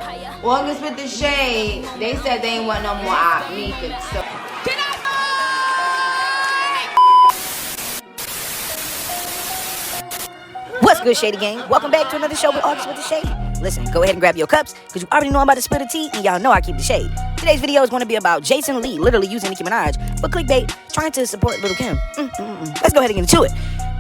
August with the shade. They said they ain't want no more op Mika. So. What's good, Shady Gang? Welcome back to another show with August with the Shade. Listen, go ahead and grab your cups, because you already know I'm about to spill the tea, and y'all know I keep the shade. Today's video is going to be about Jason Lee literally using Nicki Minaj for clickbait, trying to support Lil' Kim. Let's go ahead and get into it.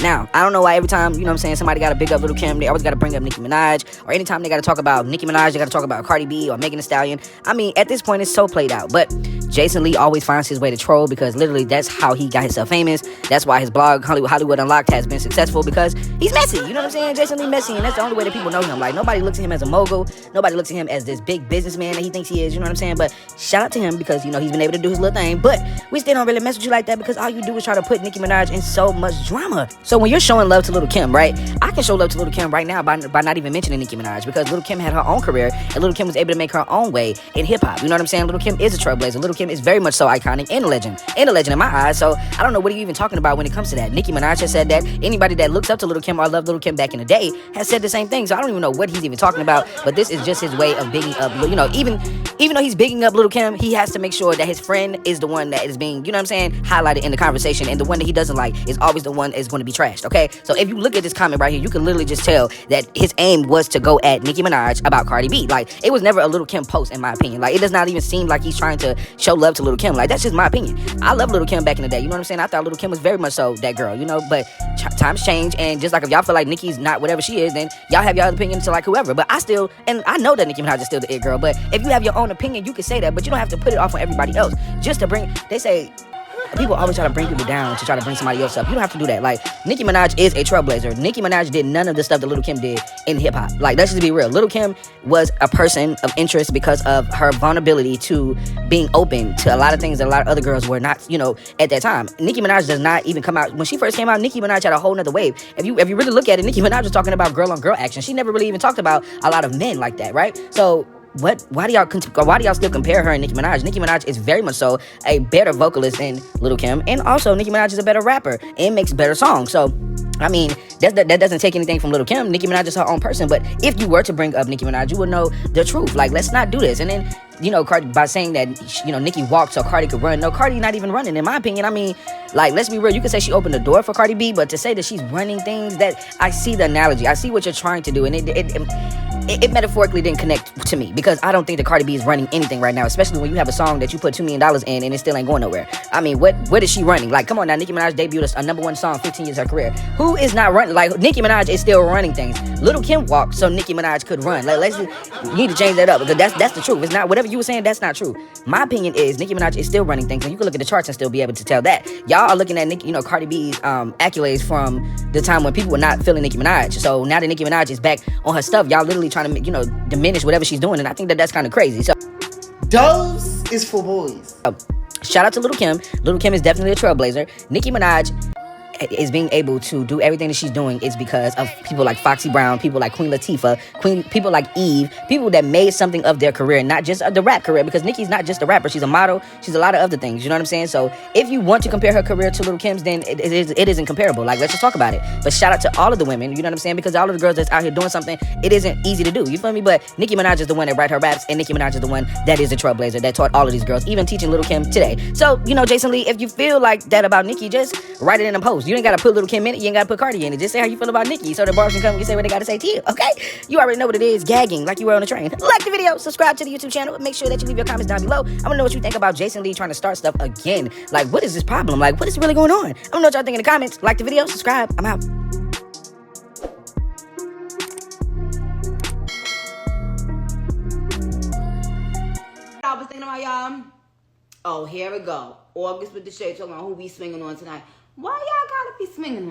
Now, I don't know why every time, you know what I'm saying, somebody got to big up Lil' Kim, they always got to bring up Nicki Minaj, or anytime they got to talk about Nicki Minaj, they got to talk about Cardi B or Megan Thee Stallion. I mean, at this point, it's so played out, but Jason Lee always finds his way to troll, because literally that's how he got himself famous. That's why his blog, Hollywood Unlocked, has been successful, because he's messy, you know what I'm saying? Jason Lee messy, and that's the only way that people know him. Like, nobody looks at him as a mogul, nobody looks at him as this big businessman that he thinks he is, you know what I'm saying? But shout out to him, because, you know, he's been able to do his little thing, but we still don't really mess with you like that, because all you do is try to put Nicki Minaj in so much drama. So when you're showing love to Lil' Kim, right? I can show love to Lil' Kim right now by not even mentioning Nicki Minaj, because Lil' Kim had her own career, and Lil' Kim was able to make her own way in hip-hop, you know what I'm saying? Lil' Kim is a trailblazer. Lil' Kim is very much so iconic and a legend in my eyes. So I don't know what are you even talking about when it comes to that. Nicki Minaj has said that. Anybody that looks up to Lil' Kim or loved Lil' Kim back in the day has said the same thing. So I don't even know what he's even talking about, but this is just his way of bigging up, you know, even though he's bigging up Lil' Kim, he has to make sure that his friend is the one that is being, you know what I'm saying, highlighted in the conversation, and the one that he doesn't like is always the one that is going to be trashed, okay? So if you look at this comment right here, you can literally just tell that his aim was to go at Nicki Minaj about Cardi B. Like, it was never a Lil' Kim post, in my opinion. Like, it does not even seem like he's trying to show love to Lil' Kim. Like, that's just my opinion. I love Lil' Kim back in the day, you know what I'm saying? I thought Lil' Kim was very much so that girl, you know, but times change, and just like if y'all feel like Nicki's not whatever she is, then y'all have your opinion to like whoever. But I still, and I know that Nicki Minaj is still the it girl, but if you have your own opinion, you can say that, but you don't have to put it off on everybody else just to bring, they say, people always try to bring people down to try to bring somebody else up. You don't have to do that. Like, Nicki Minaj is a trailblazer. Nicki Minaj did none of the stuff that Lil' Kim did in hip-hop. Like, let's just be real. Lil' Kim was a person of interest because of her vulnerability to being open to a lot of things that a lot of other girls were not, you know, at that time. Nicki Minaj does not even come out. When she first came out, Nicki Minaj had a whole nother wave. If you really look at it, Nicki Minaj was talking about girl-on-girl action. She never really even talked about a lot of men like that, right? So why do y'all still compare her and Nicki Minaj? Nicki Minaj is very much so a better vocalist than Lil' Kim, and also Nicki Minaj is a better rapper and makes better songs. So I mean, that doesn't take anything from Lil' Kim. Nicki Minaj is her own person. But if you were to bring up Nicki Minaj, you would know the truth. Like, let's not do this. And then, you know, Cardi, by saying that, you know, Nicki walked so Cardi could run. No, Cardi not even running, in my opinion. I mean, like, let's be real. You could say she opened the door for Cardi B, but to say that she's running things, that I see the analogy. I see what you're trying to do, and it metaphorically didn't connect to me, because I don't think that Cardi B is running anything right now, especially when you have a song that you put $2 million in and it still ain't going nowhere. I mean, what is she running? Like, come on now, Nicki Minaj debuted a #1 song 15 years of her career. Who is not running? Like, Nicki Minaj is still running things. Lil' Kim walked so Nicki Minaj could run. Like, you need to change that up, because that's the truth. It's not, whatever you were saying, that's not true. My opinion is Nicki Minaj is still running things, and you can look at the charts and still be able to tell that. Y'all are looking at Nicki, you know, Cardi B's accolades from the time when people were not feeling Nicki Minaj. So now that Nicki Minaj is back on her stuff, y'all literally trying to, you know, diminish whatever she's doing, and I think that that's kind of crazy. So Dose is for boys. Shout out to Lil' Kim. Lil' Kim is definitely a trailblazer. Nicki Minaj is being able to do everything that she's doing is because of people like Foxy Brown, people like Queen Latifah, people like Eve, people that made something of their career, not just the rap career, because Nicki's not just a rapper. She's a model. She's a lot of other things. You know what I'm saying? So if you want to compare her career to Lil' Kim's, then it isn't comparable. Like, let's just talk about it. But shout out to all of the women, you know what I'm saying? Because all of the girls that's out here doing something, it isn't easy to do. You feel me? But Nicki Minaj is the one that write her raps, and Nicki Minaj is the one that is a trailblazer that taught all of these girls, even teaching Lil' Kim today. So, you know, Jason Lee, if you feel like that about Nicki, just write it in a post. You ain't got to put Lil' Kim in it. You ain't got to put Cardi in it. Just say how you feel about Nicki, so the Barbz can come and say what they got to say to you, okay? You already know what it is, gagging like you were on a train. Like the video, subscribe to the YouTube channel, make sure that you leave your comments down below. I want to know what you think about Jason Lee trying to start stuff again. Like, what is this problem? Like, what is really going on? I want to know what y'all think in the comments. Like the video, subscribe. I'm out. I was thinking about y'all. Oh, here we go. August with the shade talking about who we swinging on tonight. Why y'all gotta be swinging on?